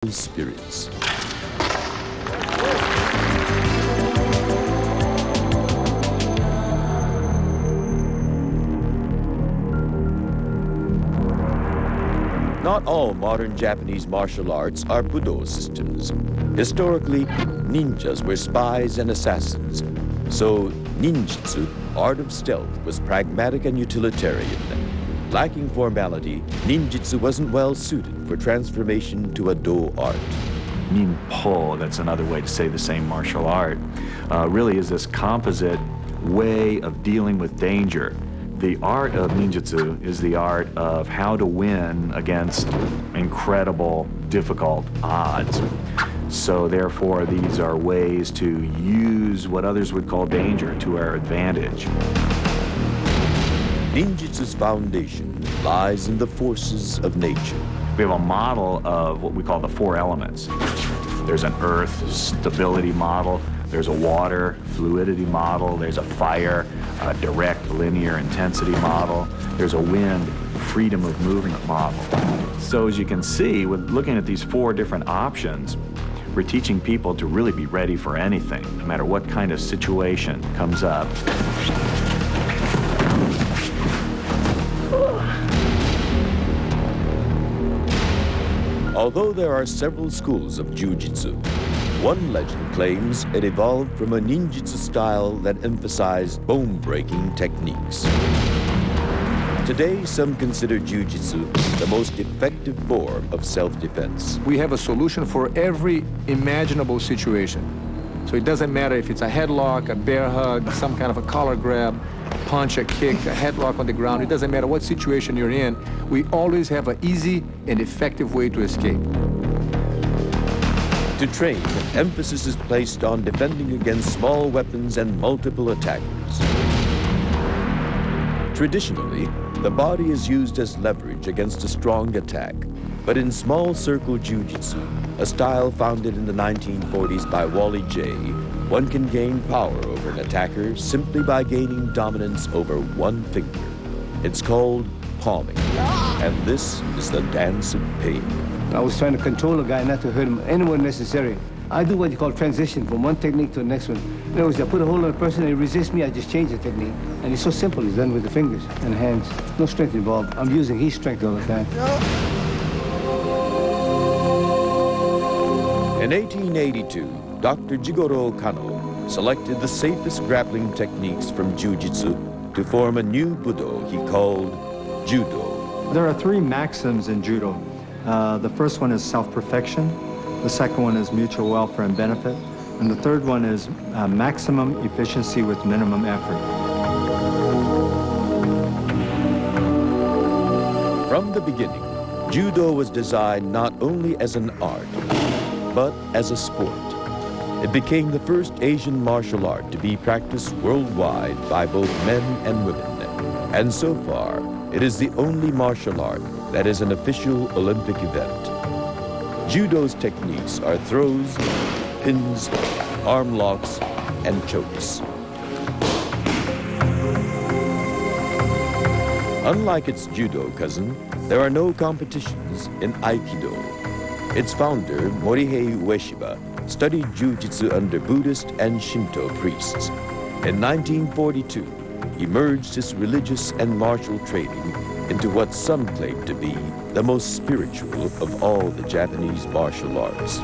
spirits. Not all modern Japanese martial arts are Budo systems. Historically, ninjas were spies and assassins. So ninjutsu, art of stealth, was pragmatic and utilitarian. Lacking formality, ninjutsu wasn't well suited for transformation to a do art. Ninpo, that's another way to say the same martial art, really is this composite way of dealing with danger. The art of ninjutsu is the art of how to win against incredible, difficult odds. So therefore, these are ways to use what others would call danger to our advantage. Ninjutsu's foundation lies in the forces of nature. We have a model of what we call the four elements. There's an earth stability model, there's a water fluidity model, there's a fire direct linear intensity model, there's a wind freedom of movement model. So as you can see, with looking at these four different options, we're teaching people to really be ready for anything, no matter what kind of situation comes up. Although there are several schools of jiu-jitsu, one legend claims it evolved from a ninjutsu style that emphasized bone-breaking techniques. Today, some consider jiu-jitsu the most effective form of self-defense. We have a solution for every imaginable situation. So it doesn't matter if it's a headlock, a bear hug, some kind of a collar grab, punch, a kick, a headlock on the ground. It doesn't matter what situation you're in. We always have an easy and effective way to escape. To train, emphasis is placed on defending against small weapons and multiple attackers. Traditionally, the body is used as leverage against a strong attack. But in small circle jiu-jitsu, a style founded in the 1940s by Wally J, one can gain power over an attacker simply by gaining dominance over one finger. It's called palming, and this is the dance of pain. I was trying to control a guy not to hurt him anywhere necessary. I do what you call transition from one technique to the next one. In other words, I put a hold on a person and he resists me, I just change the technique. And it's so simple, it's done with the fingers and hands. No strength involved. I'm using his strength all the time. In 1882, Dr. Jigoro Kano selected the safest grappling techniques from jiu-jitsu to form a new Budo he called Judo. There are three maxims in Judo. The first one is self-perfection, the second one is mutual welfare and benefit, and the third one is maximum efficiency with minimum effort. From the beginning, Judo was designed not only as an art, but as a sport. It became the first Asian martial art to be practiced worldwide by both men and women. And so far, it is the only martial art that is an official Olympic event. Judo's techniques are throws, pins, arm locks, and chokes. Unlike its judo cousin, there are no competitions in Aikido. Its founder, Morihei Ueshiba, studied jiu-jitsu under Buddhist and Shinto priests. In 1942, he merged his religious and martial training into what some claim to be the most spiritual of all the Japanese martial arts.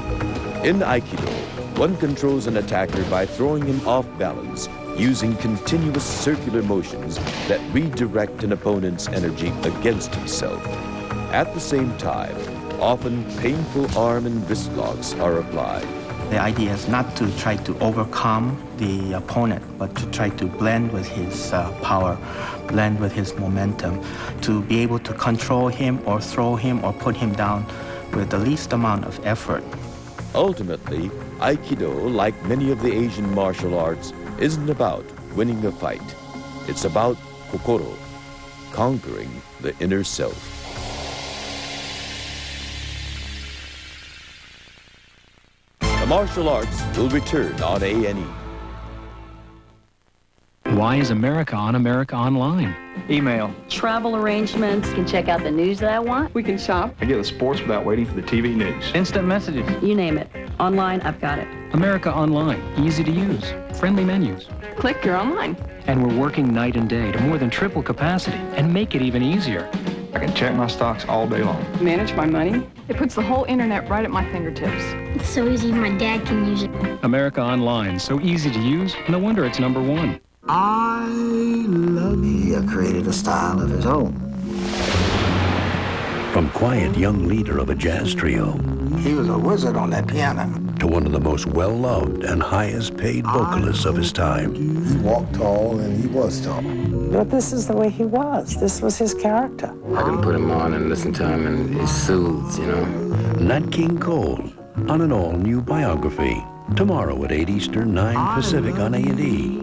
In Aikido, one controls an attacker by throwing him off balance using continuous circular motions that redirect an opponent's energy against himself. At the same time, often painful arm and wrist locks are applied. The idea is not to try to overcome the opponent, but to try to blend with his power, blend with his momentum, to be able to control him or throw him or put him down with the least amount of effort. Ultimately, Aikido, like many of the Asian martial arts, isn't about winning a fight. It's about kokoro, conquering the inner self. The martial arts will return on A&E. Why is America on America Online? Email. Travel arrangements. Can check out the news that I want. We can shop. I get the sports without waiting for the TV news. Instant messages. You name it. Online, I've got it. America Online. Easy to use. Friendly menus. Click, you're online. And we're working night and day to more than triple capacity and make it even easier. I can check my stocks all day long. Manage my money. It puts the whole internet right at my fingertips. It's so easy my dad can use it. America Online. So easy to use. No wonder it's #1. I love you. He created a style of his own. From quiet young leader of a jazz trio. He was a wizard on that piano. To one of the most well-loved and highest-paid vocalists of his time. He walked tall and he was tall. But this is the way he was. This was his character. I can put him on and listen to him and he soothes, you know. Nat King Cole on an all-new biography. Tomorrow at 8 Eastern, 9 Pacific on A&E.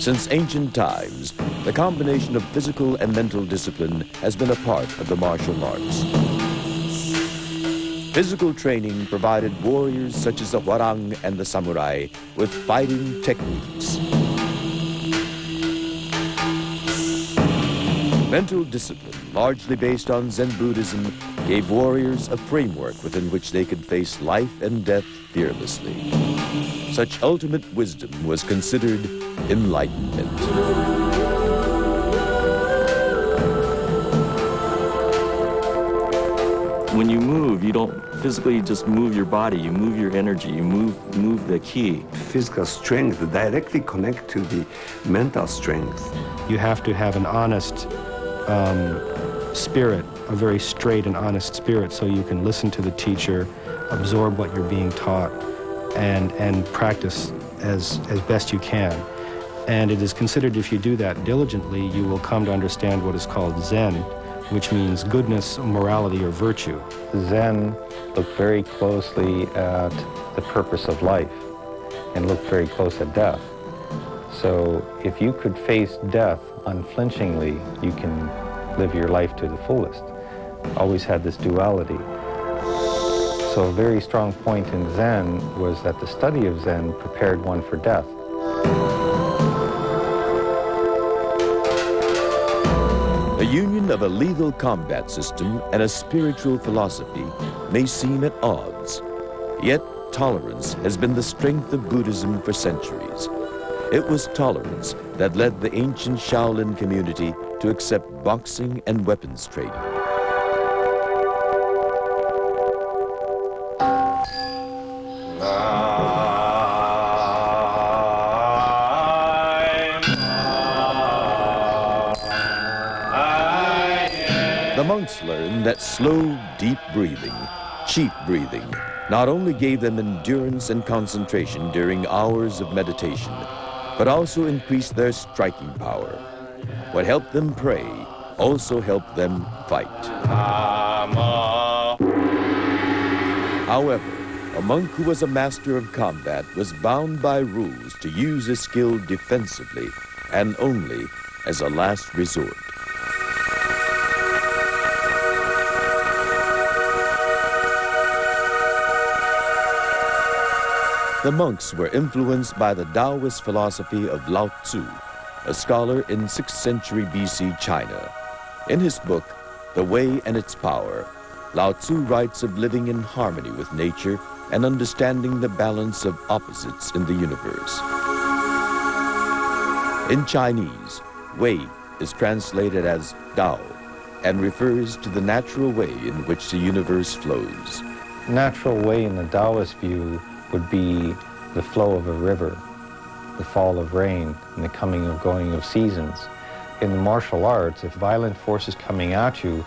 Since ancient times, the combination of physical and mental discipline has been a part of the martial arts. Physical training provided warriors such as the Hwarang and the samurai with fighting techniques. Mental discipline, largely based on Zen Buddhism, gave warriors a framework within which they could face life and death fearlessly. Such ultimate wisdom was considered enlightenment. When you move, you don't physically just move your body, you move your energy, you move the ki. Physical strength directly connect to the mental strength. You have to have an honest spirit, a very straight and honest spirit, so you can listen to the teacher, absorb what you're being taught, and practice as best you can. And it is considered, if you do that diligently, you will come to understand what is called Zen, which means goodness, morality, or virtue. Zen looked very closely at the purpose of life and looked very close at death. So if you could face death unflinchingly, you can live your life to the fullest. Always had this duality. So a very strong point in Zen was that the study of Zen prepared one for death. The union of a lethal combat system and a spiritual philosophy may seem at odds. Yet tolerance has been the strength of Buddhism for centuries. It was tolerance that led the ancient Shaolin community to accept boxing and weapons training. The monks learned that slow, deep breathing, cheat breathing, not only gave them endurance and concentration during hours of meditation, but also increased their striking power. What helped them pray also helped them fight. However, a monk who was a master of combat was bound by rules to use his skill defensively and only as a last resort. The monks were influenced by the Taoist philosophy of Lao Tzu, a scholar in 6th century BC China. In his book, The Way and Its Power, Lao Tzu writes of living in harmony with nature and understanding the balance of opposites in the universe. In Chinese, Wei is translated as Tao and refers to the natural way in which the universe flows. Natural way in the Taoist view would be the flow of a river, the fall of rain, and the coming and going of seasons. In the martial arts, if violent force is coming at you,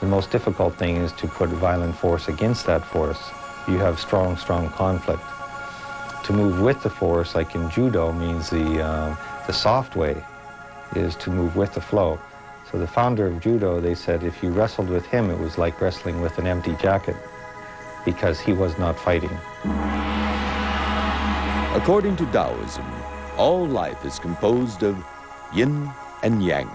the most difficult thing is to put violent force against that force. You have strong conflict. To move with the force, like in judo, means the soft way is to move with the flow. So the founder of judo, they said if you wrestled with him, it was like wrestling with an empty jacket, because he was not fighting. According to Taoism, all life is composed of yin and yang.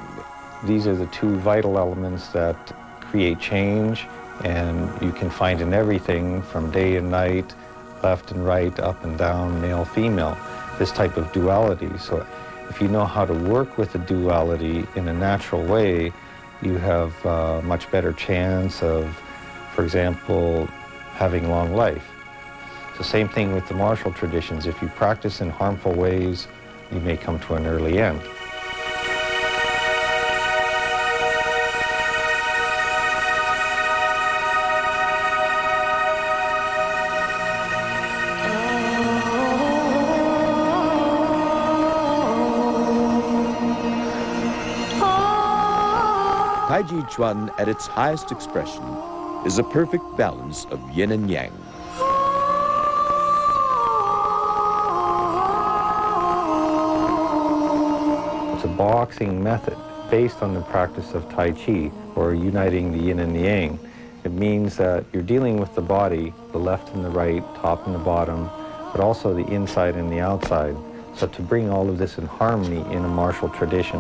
These are the two vital elements that create change, and you can find in everything from day and night, left and right, up and down, male, female, this type of duality. So if you know how to work with the duality in a natural way, you have a much better chance of, for example, having long life. So same thing with the martial traditions. If you practice in harmful ways, you may come to an early end. Tai Chi Chuan, at its highest expression, is a perfect balance of yin and yang. It's a boxing method based on the practice of Tai Chi, or uniting the yin and the yang. It means that you're dealing with the body, the left and the right, top and the bottom, but also the inside and the outside. So to bring all of this in harmony in a martial tradition.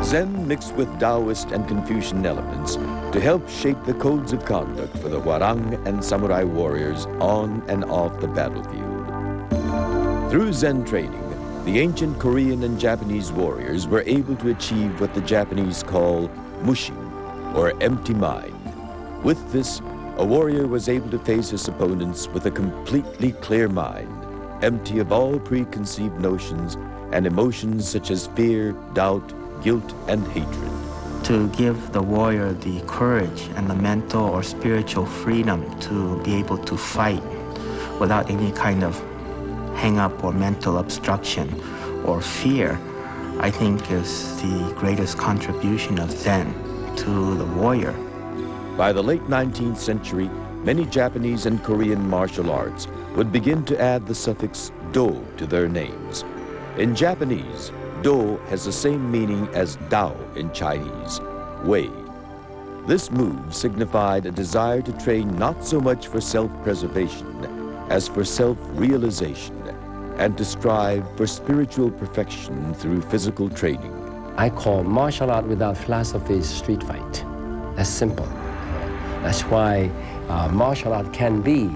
Zen mixed with Taoist and Confucian elements to help shape the codes of conduct for the Hwarang and samurai warriors on and off the battlefield. Through Zen training, the ancient Korean and Japanese warriors were able to achieve what the Japanese call mushin, or empty mind. With this, a warrior was able to face his opponents with a completely clear mind, empty of all preconceived notions and emotions such as fear, doubt, guilt, and hatred. To give the warrior the courage and the mental or spiritual freedom to be able to fight without any kind of hang-up or mental obstruction or fear, I think is the greatest contribution of Zen to the warrior. By the late 19th century, many Japanese and Korean martial arts would begin to add the suffix do to their names. In Japanese, do has the same meaning as Dao in Chinese, way. This move signified a desire to train not so much for self-preservation as for self-realization, and to strive for spiritual perfection through physical training. I call martial art without philosophy is street fight. That's simple. That's why martial art can be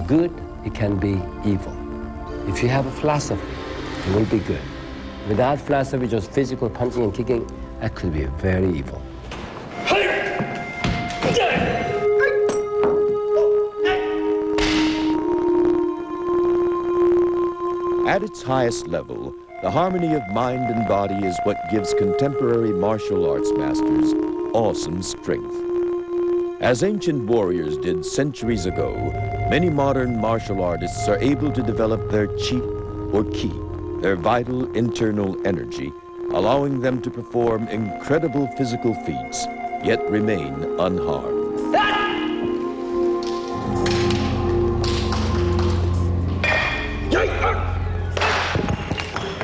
good, it can be evil. If you have a philosophy, it will be good. Without philosophy, just physical punching and kicking, that could be very evil. At its highest level, the harmony of mind and body is what gives contemporary martial arts masters awesome strength. As ancient warriors did centuries ago, many modern martial artists are able to develop their chi, or ki, their vital internal energy, allowing them to perform incredible physical feats, yet remain unharmed.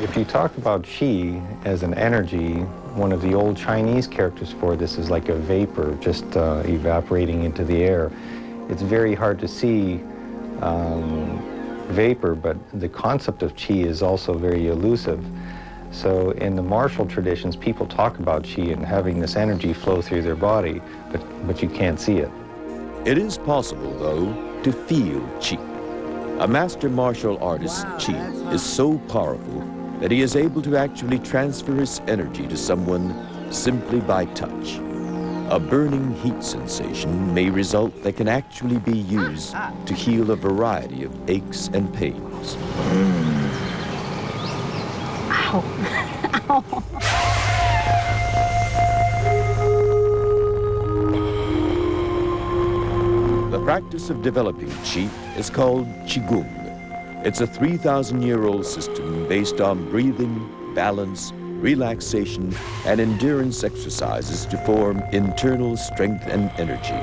If you talk about qi as an energy, one of the old Chinese characters for this is like a vapor just evaporating into the air. It's very hard to see vapor, but the concept of qi is also very elusive. So in the martial traditions, people talk about qi and having this energy flow through their body, but you can't see it. It is possible, though, to feel qi. A master martial artist's qi is so powerful that he is able to actually transfer his energy to someone simply by touch. A burning heat sensation may result that can actually be used to heal a variety of aches and pains. Ow. Ow. The practice of developing qi is called qigong. It's a 3,000-year-old system based on breathing, balance, relaxation, and endurance exercises to form internal strength and energy.